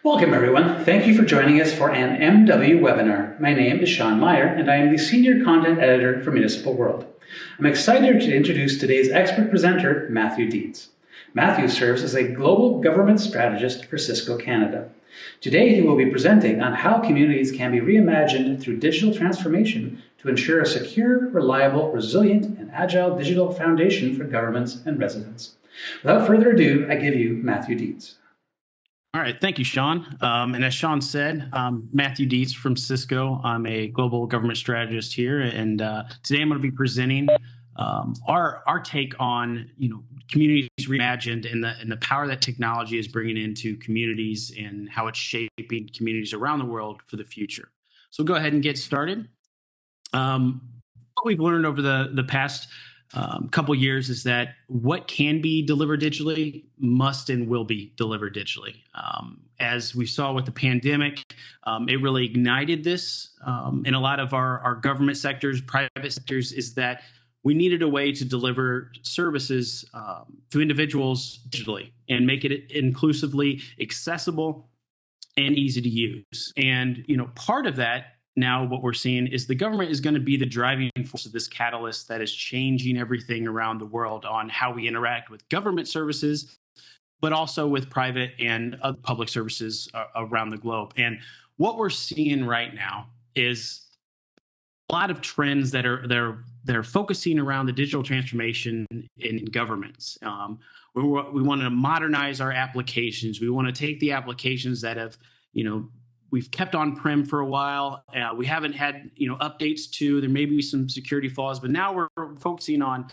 Welcome everyone. Thank you for joining us for an MW webinar. My name is Sean Meyer and I am the Senior Content Editor for Municipal World. I'm excited to introduce today's expert presenter, Matthew Dietz. Matthew serves as a Global Government Strategist for CISCO Canada. Today he will be presenting on how communities can be reimagined through digital transformation to ensure a secure, reliable, resilient, and agile digital foundation for governments and residents. Without further ado, I give you Matthew Dietz. All right, thank you, Sean. And as Sean said, Matthew Dietz from CISCO. I'm a global government strategist here, and today I'm going to be presenting our take on communities reimagined and the power that technology is bringing into communities and how it's shaping communities around the world for the future. So we'll go ahead and get started. What we've learned over the past couple years is that what can be delivered digitally must and will be delivered digitally. As we saw with the pandemic, it really ignited this in a lot of our government sectors, private sectors, is that we needed a way to deliver services to individuals digitally and make it inclusively accessible and easy to use. And, part of that now what we're seeing is the government is going to be the driving force of this catalyst that is changing everything around the world on how we interact with government services, but also with private and other public services around the globe. And what we're seeing right now is a lot of trends that are focusing around the digital transformation in governments. We want to modernize our applications. We want to take the applications that have, we've kept on-prem for a while. We haven't had, updates to. There may be some security flaws, but now we're focusing on,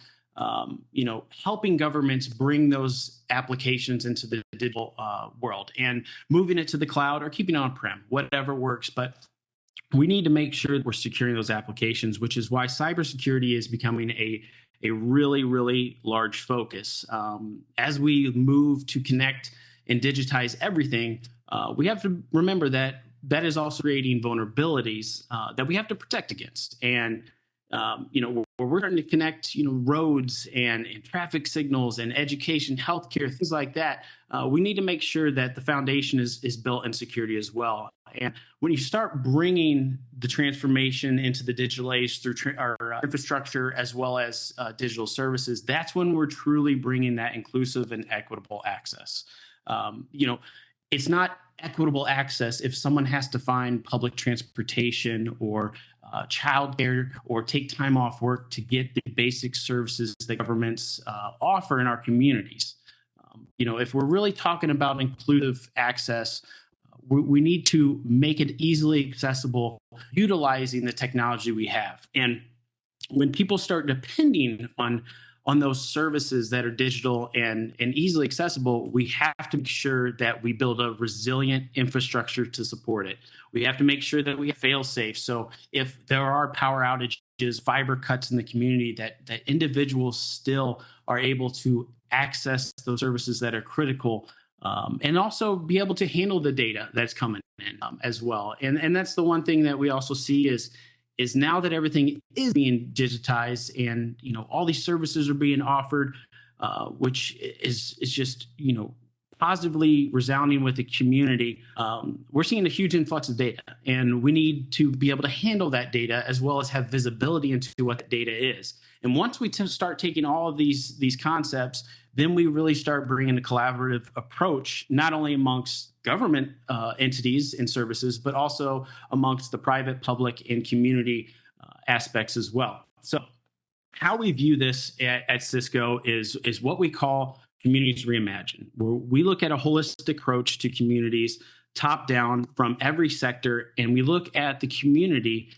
helping governments bring those applications into the digital world and moving it to the cloud or keeping it on-prem, whatever works. But we need to make sure that we're securing those applications, which is why cybersecurity is becoming a really, really large focus. As we move to connect and digitize everything, we have to remember that is also creating vulnerabilities that we have to protect against. And, where we're starting to connect, roads and traffic signals and education, healthcare, things like that, we need to make sure that the foundation is built in security as well. And when you start bringing the transformation into the digital age through our infrastructure as well as digital services, that's when we're truly bringing that inclusive and equitable access. It's not equitable access if someone has to find public transportation or childcare or take time off work to get the basic services that governments offer in our communities. If we're really talking about inclusive access, we need to make it easily accessible utilizing the technology we have. And when people start depending on those services that are digital and easily accessible, we have to make sure that we build a resilient infrastructure to support it. We have to make sure that we have fail-safe. So if there are power outages, fiber cuts in the community, that individuals still are able to access those services that are critical, and also be able to handle the data that's coming in as well. And that's the one thing that we also see is now that everything is being digitized and, all these services are being offered, which is just, positively resounding with the community, we're seeing a huge influx of data, and we need to be able to handle that data as well as have visibility into what the data is. And once we start taking all of these concepts, then we really start bringing a collaborative approach, not only amongst government entities and services, but also amongst the private, public, and community aspects as well. So how we view this at CISCO is what we call Communities Reimagined, where we look at a holistic approach to communities, top down from every sector, and we look at the community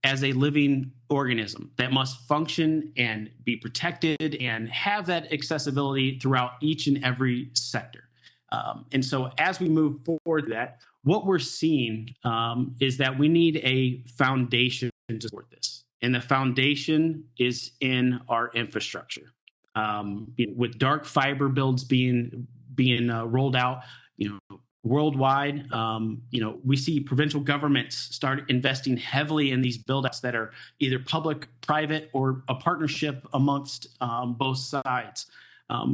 as a living organism that must function and be protected and have that accessibility throughout each and every sector. And so as we move forward to that, what we're seeing is that we need a foundation to support this. And the foundation is in our infrastructure. With dark fiber builds being rolled out, worldwide. We see provincial governments start investing heavily in these build-outs that are either public, private, or a partnership amongst both sides.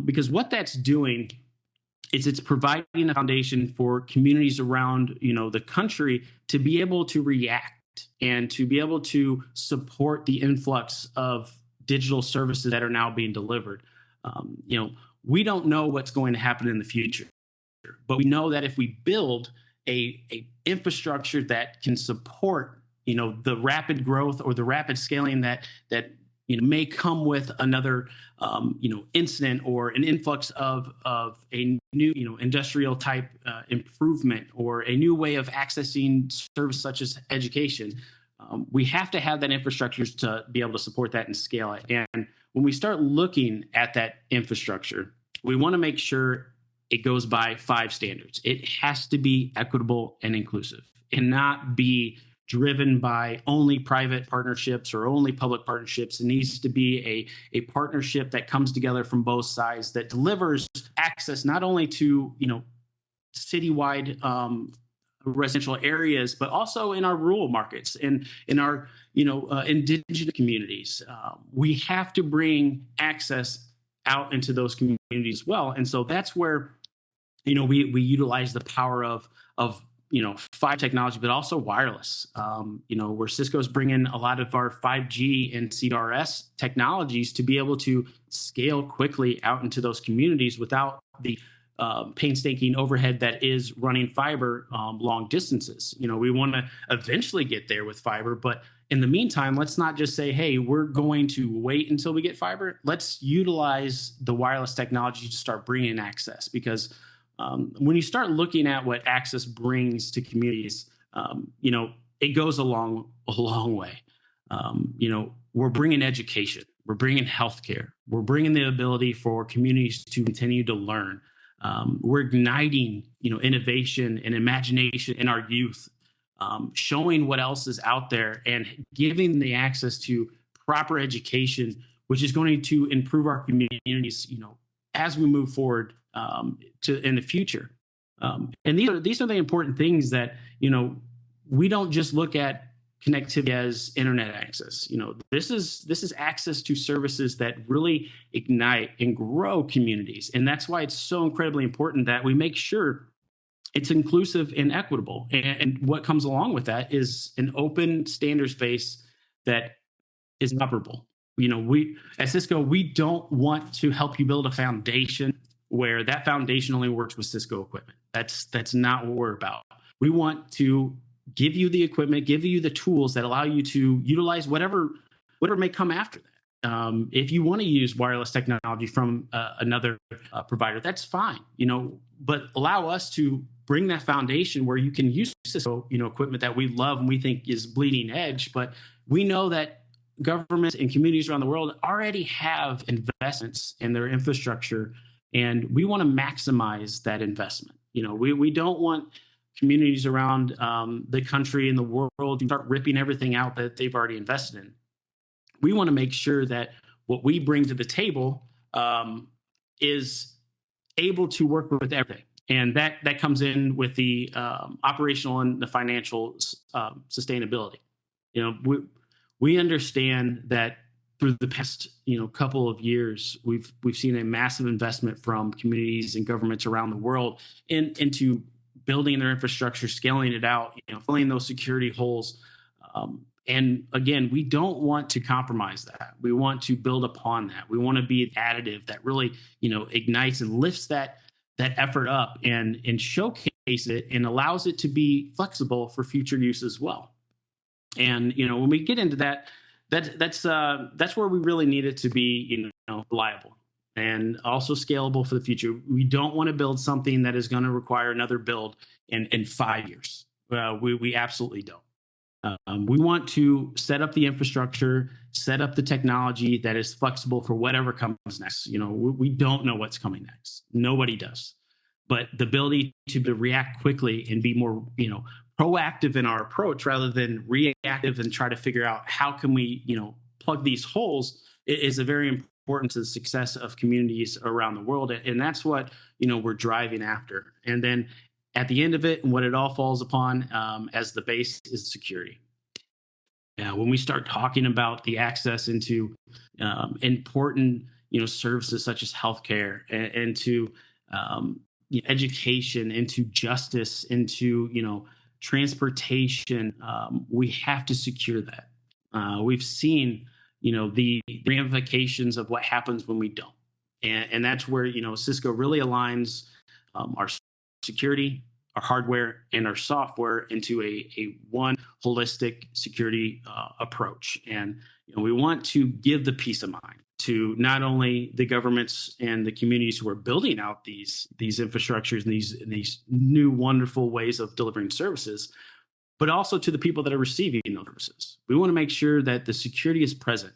Because what that's doing is it's providing a foundation for communities around, the country to be able to react and to be able to support the influx of digital services that are now being delivered. We don't know what's going to happen in the future, but we know that if we build a infrastructure that can support, the rapid growth or the rapid scaling that may come with another, incident or an influx of a new, industrial type improvement or a new way of accessing service such as education. We have to have that infrastructure to be able to support that and scale it. And when we start looking at that infrastructure, we want to make sure it goes by 5 standards. It has to be equitable and inclusive and not be driven by only private partnerships or only public partnerships. It needs to be a partnership that comes together from both sides that delivers access not only to, citywide residential areas, but also in our rural markets and in our, indigenous communities. We have to bring access out into those communities as well. And so that's where, we utilize the power of 5G technology, but also wireless, where Cisco's bringing a lot of our 5G and CRS technologies to be able to scale quickly out into those communities without the painstaking overhead that is running fiber long distances. We want to eventually get there with fiber, but in the meantime, let's not just say, hey, we're going to wait until we get fiber. Let's utilize the wireless technology to start bringing access, because when you start looking at what access brings to communities, it goes a long way. We're bringing education, we're bringing healthcare, we're bringing the ability for communities to continue to learn. We're igniting, innovation and imagination in our youth, showing what else is out there and giving the access to proper education, which is going to improve our communities, as we move forward in the future. And these are the important things that, we don't just look at connectivity as internet access. This is access to services that really ignite and grow communities. And that's why it's so incredibly important that we make sure it's inclusive and equitable. And what comes along with that is an open standards base that is operable. We at Cisco, we don't want to help you build a foundation where that foundation only works with Cisco equipment. That's not what we're about. We want to give you the equipment, give you the tools that allow you to utilize whatever may come after that. If you want to use wireless technology from another provider, that's fine, but allow us to bring that foundation where you can use Cisco, equipment that we love and we think is bleeding edge. But we know that governments and communities around the world already have investments in their infrastructure, and we want to maximize that investment. We don't want communities around the country and the world to start ripping everything out that they've already invested in. We want to make sure that what we bring to the table is able to work with everything. And that comes in with the operational and the financial sustainability. We understand that through the past couple of years, we've seen a massive investment from communities and governments around the world into building their infrastructure, scaling it out, filling those security holes. And again, we don't want to compromise that. We want to build upon that. We want to be additive that really ignites and lifts that effort up and showcase it and allows it to be flexible for future use as well. And when we get into that's where we really need it to be reliable and also scalable for the future. We don't want to build something that is going to require another build in 5 years. We absolutely don't. We want to set up the infrastructure, set up the technology that is flexible for whatever comes next. We don't know what's coming next. Nobody does. But the ability to react quickly and be more, proactive in our approach rather than reactive and try to figure out how can we, plug these holes is a very important to the success of communities around the world. And that's what, we're driving after. And then at the end of it, and what it all falls upon as the base is security. When we start talking about the access into important, services such as healthcare and to education, into justice, into transportation, we have to secure that. We've seen the ramifications of what happens when we don't, and that's where Cisco really aligns our security, our hardware, and our software into a one holistic security approach. And we want to give the peace of mind to not only the governments and the communities who are building out these infrastructures and these new wonderful ways of delivering services, but also to the people that are receiving those services. We want to make sure that the security is present,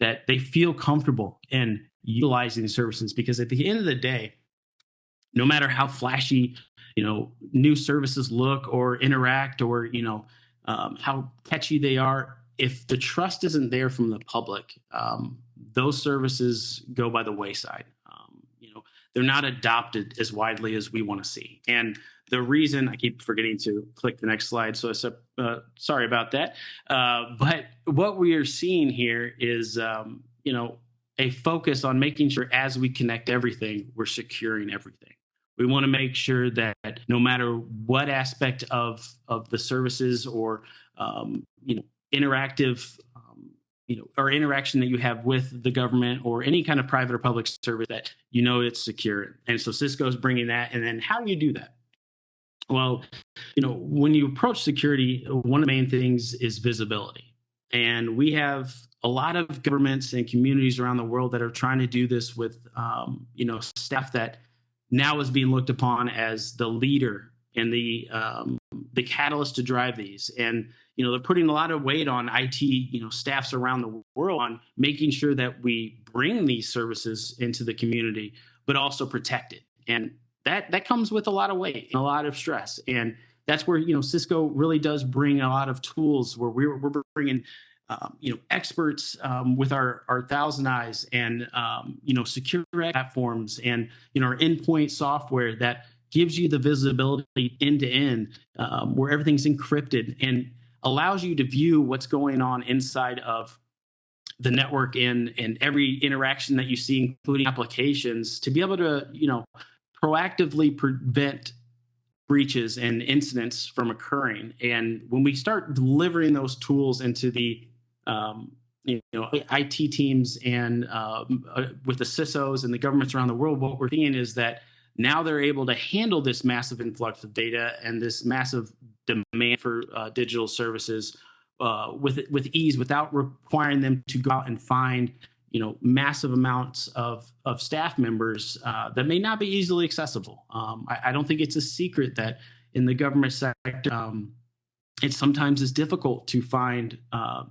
that they feel comfortable in utilizing the services, because at the end of the day, no matter how flashy new services look or interact, or how catchy they are, if the trust isn't there from the public, those services go by the wayside. They're not adopted as widely as we want to see. And the reason, I keep forgetting to click the next slide, so sorry about that. But what we are seeing here is a focus on making sure as we connect everything, we're securing everything. We want to make sure that no matter what aspect of the services or interactive or interaction that you have with the government or any kind of private or public service, that it's secure. And so Cisco is bringing that. And then how do you do that? Well, when you approach security, one of the main things is visibility. And we have a lot of governments and communities around the world that are trying to do this with staff that now is being looked upon as the leader and the catalyst to drive these. And they're putting a lot of weight on IT staffs around the world on making sure that we bring these services into the community, but also protect it. And that comes with a lot of weight and a lot of stress. And that's where Cisco really does bring a lot of tools, where we're bringing experts with our Thousand Eyes and secure platforms and our endpoint software that gives you the visibility end to end, where everything's encrypted and allows you to view what's going on inside of the network and every interaction that you see, including applications, to be able to proactively prevent breaches and incidents from occurring. And when we start delivering those tools into the IT teams and with the CISOs and the governments around the world, what we're seeing is that now they're able to handle this massive influx of data and this massive demand for digital services with ease, without requiring them to go out and find massive amounts of staff members that may not be easily accessible. I don't think it's a secret that in the government sector, it sometimes is difficult to find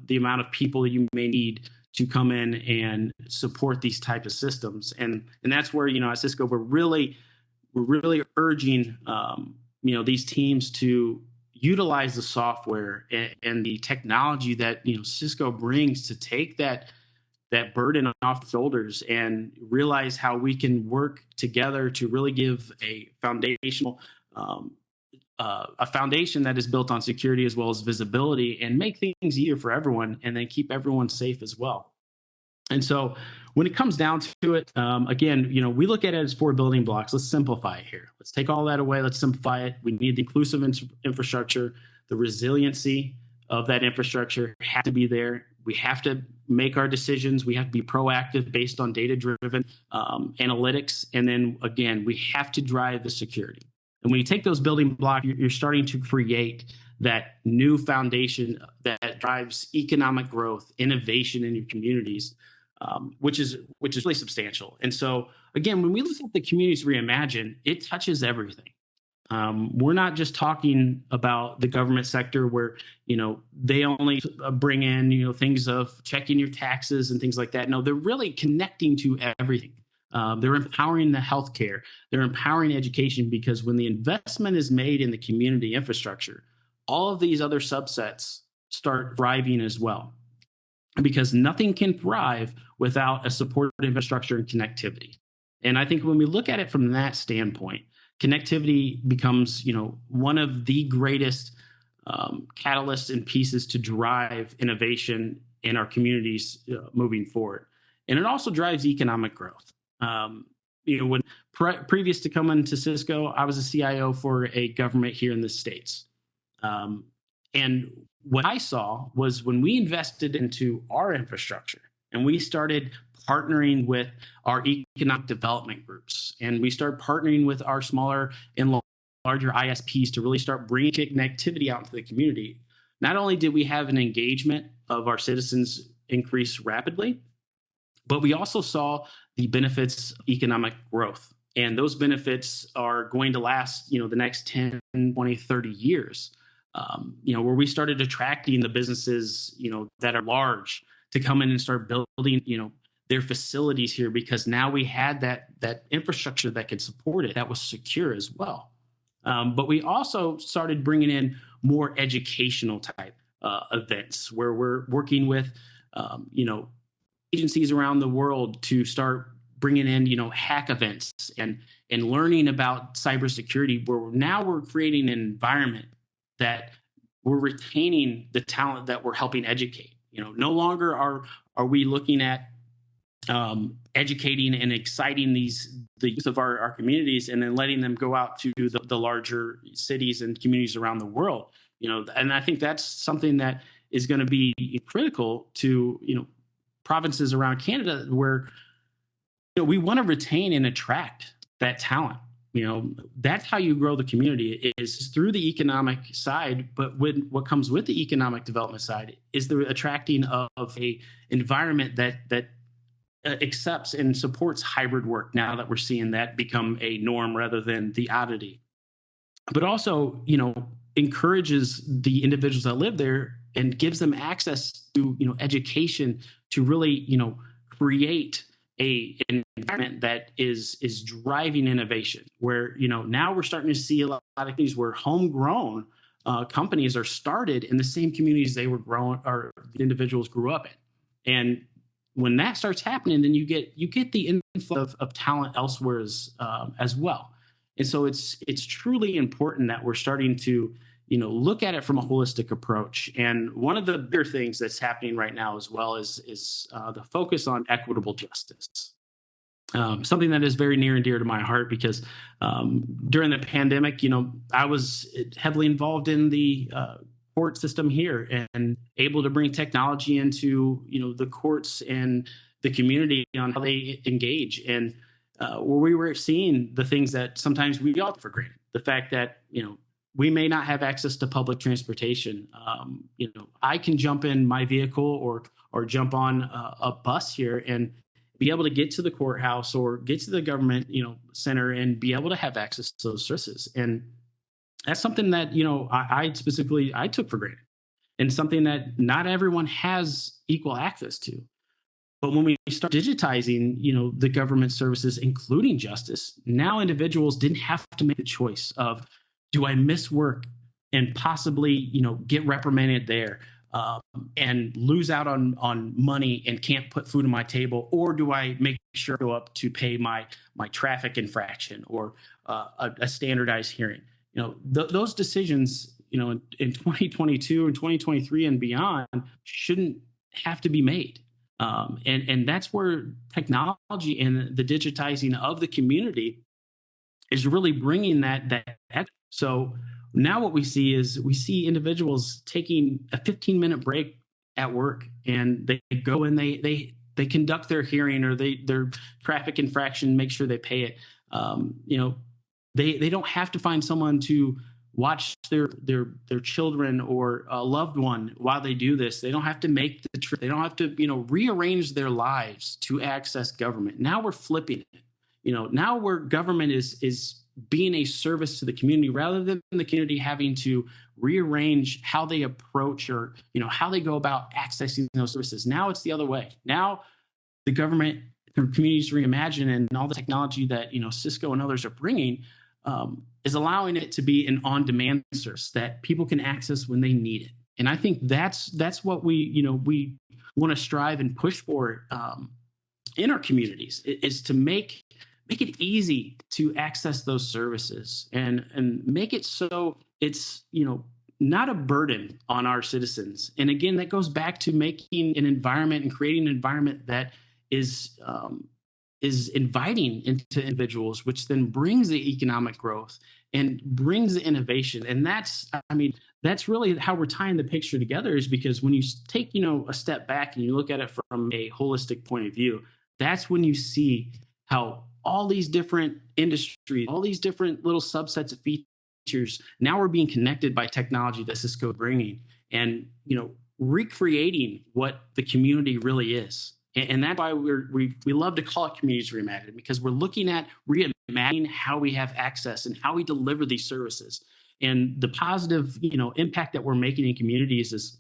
the amount of people you may need to come in and support these type of systems. And that's where, at Cisco, we're really urging, these teams to utilize the software and the technology that, Cisco brings to take that burden off the shoulders and realize how we can work together to really give a foundation that is built on security as well as visibility, and make things easier for everyone, and then keep everyone safe as well. And so when it comes down to it, again, we look at it as 4 building blocks. Let's simplify it here. Let's take all that away. Let's simplify it. We need the inclusive infrastructure. The resiliency of that infrastructure has to be there. We have to make our decisions. We have to be proactive based on data-driven analytics. And then, again, we have to drive the security. And when you take those building blocks, you're starting to create that new foundation that drives economic growth, innovation in your communities, which is really substantial. And so, again, when we look at the Communities Reimagined, it touches everything. We're not just talking about the government sector where, they only bring in, things of checking your taxes and things like that. No, they're really connecting to everything. They're empowering the healthcare. They're empowering education, because when the investment is made in the community infrastructure, all of these other subsets start thriving as well, because nothing can thrive without a supportive infrastructure and connectivity. And I think when we look at it from that standpoint, connectivity becomes, one of the greatest catalysts and pieces to drive innovation in our communities moving forward. And it also drives economic growth. When previous to coming to CISCO, I was a CIO for a government here in the States. And what I saw was when we invested into our infrastructure and we started partnering with our economic development groups, and we started partnering with our smaller and larger ISPs to really start bringing connectivity out into the community, not only did we have an engagement of our citizens increase rapidly, but we also saw the benefits of economic growth. And those benefits are going to last, the next 10, 20, 30 years. Where we started attracting the businesses, that are large to come in and start building, their facilities here, because now we had that infrastructure that could support it, that was secure as well. But we also started bringing in more educational type events where we're working with, agencies around the world to start bringing in, hack events and learning about cybersecurity, where now we're creating an environment that we're retaining the talent that we're helping educate. No longer are we looking at educating and exciting the youth of our communities and then letting them go out to the larger cities and communities around the world. And I think that's something that is going to be critical to, provinces around Canada, where we want to retain and attract that talent. That's how you grow the community, is through the economic side. But what comes with the economic development side is the attracting of a environment that accepts and supports hybrid work, now that we're seeing that become a norm rather than the oddity. But also, encourages the individuals that live there and gives them access to, education to really, create an environment that is driving innovation, where, now we're starting to see a lot of things where homegrown companies are started in the same communities they were grown, or the individuals grew up in. And when that starts happening, then you get the inflow of talent elsewhere as well. And so it's truly important that we're starting to, look at it from a holistic approach. And one of the bigger things that's happening right now as well is the focus on equitable justice. Something that is very near and dear to my heart, because during the pandemic, I was heavily involved in the court system here and able to bring technology into, the courts and the community on how they engage. And where we were seeing the things that sometimes we all take for granted, the fact that, we may not have access to public transportation. I can jump in my vehicle or jump on a bus here and be able to get to the courthouse or get to the government, center, and be able to have access to those services. And that's something that, I took for granted, and something that not everyone has equal access to. But when we start digitizing, the government services, including justice, now individuals didn't have to make the choice of, do I miss work and possibly, get reprimanded there and lose out on money and can't put food on my table? Or do I make sure I go up to pay my traffic infraction or a standardized hearing? Those decisions, in 2022 and 2023 and beyond shouldn't have to be made. And that's where technology and the digitizing of the community is really bringing that. So now what we see is individuals taking a 15-minute break at work, and they go and they conduct their hearing or their traffic infraction, make sure they pay it. They don't have to find someone to watch their children or a loved one while they do this. They don't have to make the trip. They don't have to rearrange their lives to access government. Now we're flipping it. Now where government is being a service to the community, rather than the community having to rearrange how they approach or, how they go about accessing those services. Now it's the other way. Now the government, through Communities Reimagined and all the technology that, CISCO and others are bringing, is allowing it to be an on-demand service that people can access when they need it. And I think that's what we want to strive and push for in our communities, is to make make it easy to access those services, and make it so it's, not a burden on our citizens. And again, that goes back to making an environment and creating an environment that is inviting into individuals, which then brings the economic growth and brings the innovation. And that's really how we're tying the picture together, is because when you take, a step back and you look at it from a holistic point of view, that's when you see how all these different industries, all these different little subsets of features, now we're being connected by technology that Cisco is bringing, and, recreating what the community really is. And that's why we love to call it Communities Reimagined, because we're looking at reimagining how we have access and how we deliver these services. And the positive, impact that we're making in communities is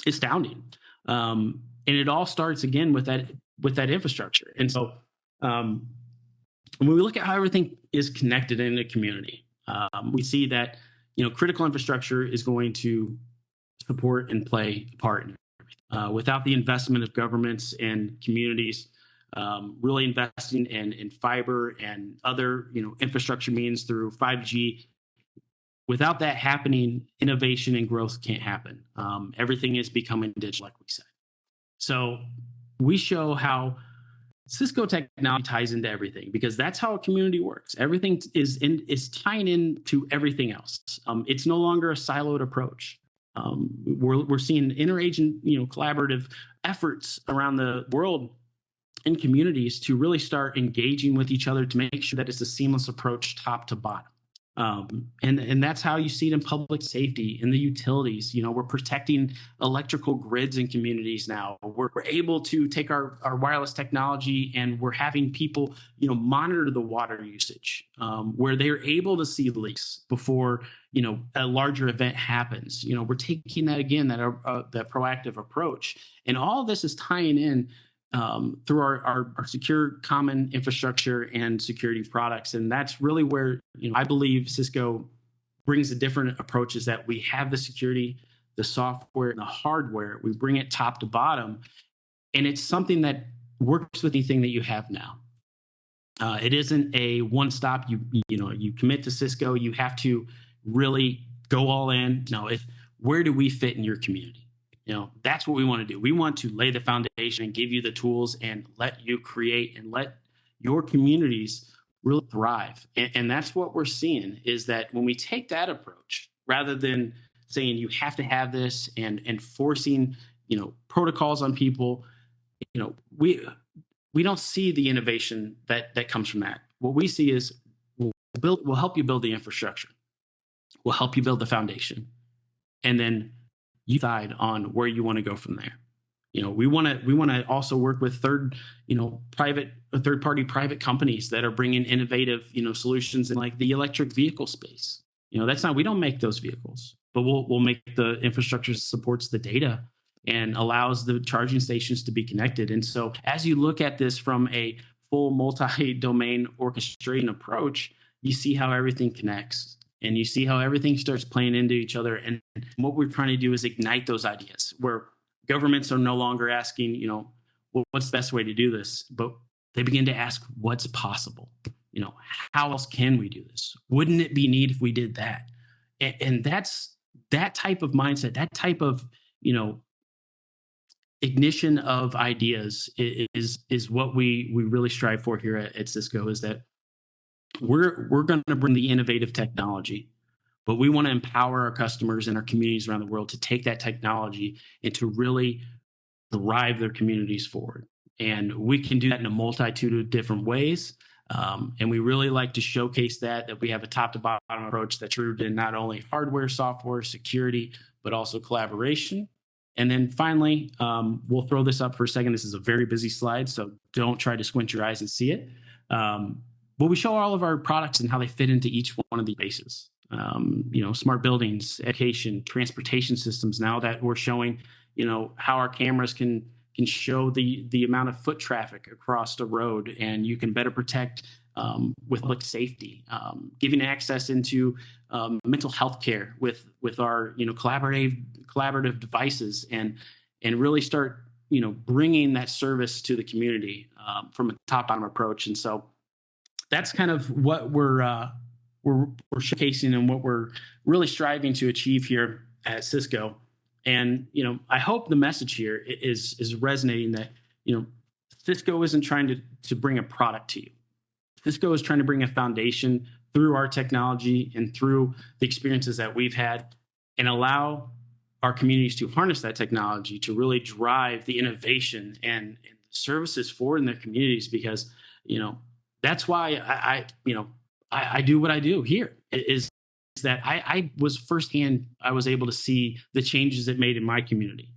astounding. And it all starts again with that infrastructure. And so when we look at how everything is connected in a community, we see that, critical infrastructure is going to support and play a part in it. Without the investment of governments and communities really investing in fiber and other infrastructure means through 5G, without that happening, innovation and growth can't happen. Everything is becoming digital, like we said. So we show how Cisco technology ties into everything, because that's how a community works. Everything is tying into everything else. It's no longer a siloed approach. We're seeing interagent, collaborative efforts around the world in communities to really start engaging with each other to make sure that it's a seamless approach, top to bottom. And that's how you see it in public safety, in the utilities. We're protecting electrical grids in communities now. We're able to take our wireless technology, and we're having people, monitor the water usage, where they're able to see leaks before, a larger event happens. We're taking that again, that proactive approach. And all of this is tying in through our secure common infrastructure and security products. And that's really where, I believe Cisco brings the different approaches, that we have the security, the software, and the hardware. We bring it top to bottom. And it's something that works with anything that you have now. It isn't a one-stop. You commit to Cisco, you have to really go all in. Where do we fit in your community? That's what we want to do. We want to lay the foundation and give you the tools and let you create and let your communities really thrive. And that's what we're seeing, is that when we take that approach, rather than saying you have to have this and forcing, protocols on people, we don't see the innovation that comes from that. What we see is we'll help you build the infrastructure. We'll help you build the foundation. And then you decide on where you want to go from there. We want to also work with third-party private companies that are bringing innovative, solutions in like the electric vehicle space. We don't make those vehicles, but we'll make the infrastructure that supports the data and allows the charging stations to be connected. And so as you look at this from a full multi-domain orchestration approach, you see how everything connects. And you see how everything starts playing into each other. And what we're trying to do is ignite those ideas, where governments are no longer asking, what's the best way to do this? But they begin to ask, what's possible? How else can we do this? Wouldn't it be neat if we did that? And that's that type of mindset, that type of, ignition of ideas is what we really strive for here at Cisco, is that we're going to bring the innovative technology, but we want to empower our customers and our communities around the world to take that technology and to really drive their communities forward. And we can do that in a multitude of different ways. And we really like to showcase that we have a top to bottom approach that's rooted in not only hardware, software, security, but also collaboration. And then finally, we'll throw this up for a second. This is a very busy slide, so don't try to squint your eyes and see it. But we show all of our products and how they fit into each one of these spaces. Smart buildings, education, transportation systems. Now that we're showing, how our cameras can show the amount of foot traffic across the road, and you can better protect with public safety, giving access into mental health care with our collaborative devices, and really start bringing that service to the community from a top-down approach. And so that's kind of what we're showcasing and what we're really striving to achieve here at CISCO. And I hope the message here is resonating that CISCO isn't trying to bring a product to you. CISCO is trying to bring a foundation through our technology and through the experiences that we've had, and allow our communities to harness that technology to really drive the innovation and services forward in their communities. Because that's why I do what I do here, is that I was firsthand, I was able to see the changes it made in my community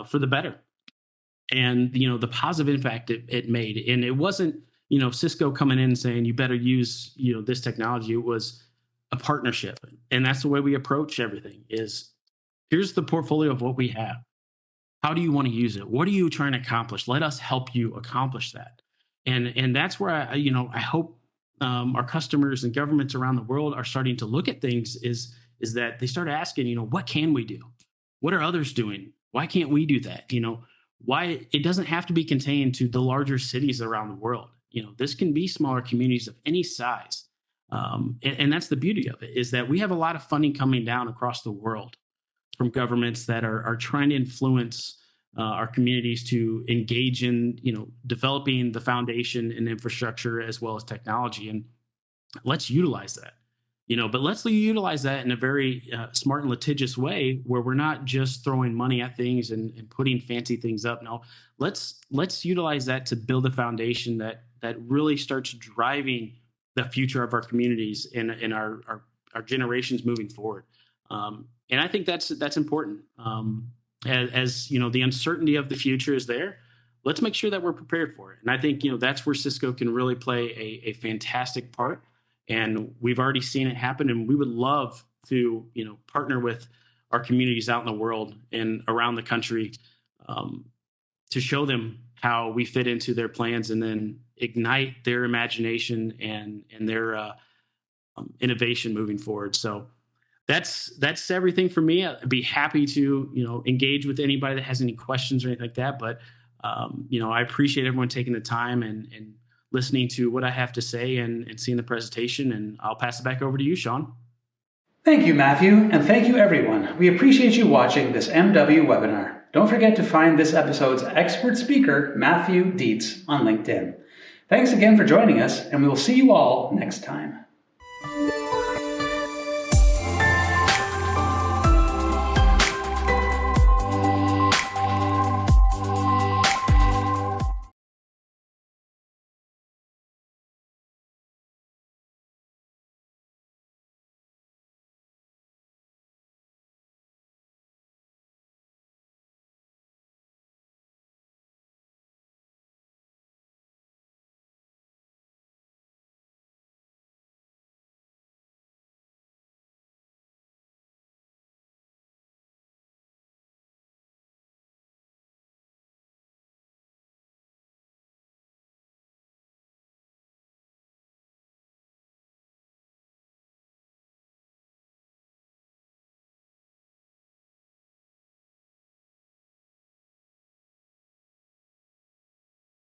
for the better, and the positive impact it made. And it wasn't CISCO coming in and saying you better use this technology. It was a partnership, and that's the way we approach everything. Is here's the portfolio of what we have. How do you want to use it? What are you trying to accomplish? Let us help you accomplish that. And that's where I hope our customers and governments around the world are starting to look at things, is that they start asking, what can we do? What are others doing? Why can't we do that? Why it doesn't have to be contained to the larger cities around the world. This can be smaller communities of any size. And that's the beauty of it, is that we have a lot of funding coming down across the world from governments that are trying to influence our communities to engage in, developing the foundation and infrastructure as well as technology. And let's utilize that, but let's utilize that in a very smart and litigious way, where we're not just throwing money at things and putting fancy things up. No, let's utilize that to build a foundation that really starts driving the future of our communities and our generations moving forward. And I think that's important. As the uncertainty of the future is there, let's make sure that we're prepared for it. And I think that's where CISCO can really play a fantastic part. And we've already seen it happen. And we would love to partner with our communities out in the world and around the country to show them how we fit into their plans, and then ignite their imagination and their innovation moving forward. So that's everything for me. I'd be happy to engage with anybody that has any questions or anything like that. But I appreciate everyone taking the time and listening to what I have to say and seeing the presentation. And I'll pass it back over to you, Sean. Thank you, Matthew, and thank you, everyone. We appreciate you watching this MW webinar. Don't forget to find this episode's expert speaker, Matthew Dietz, on LinkedIn. Thanks again for joining us, and we will see you all next time.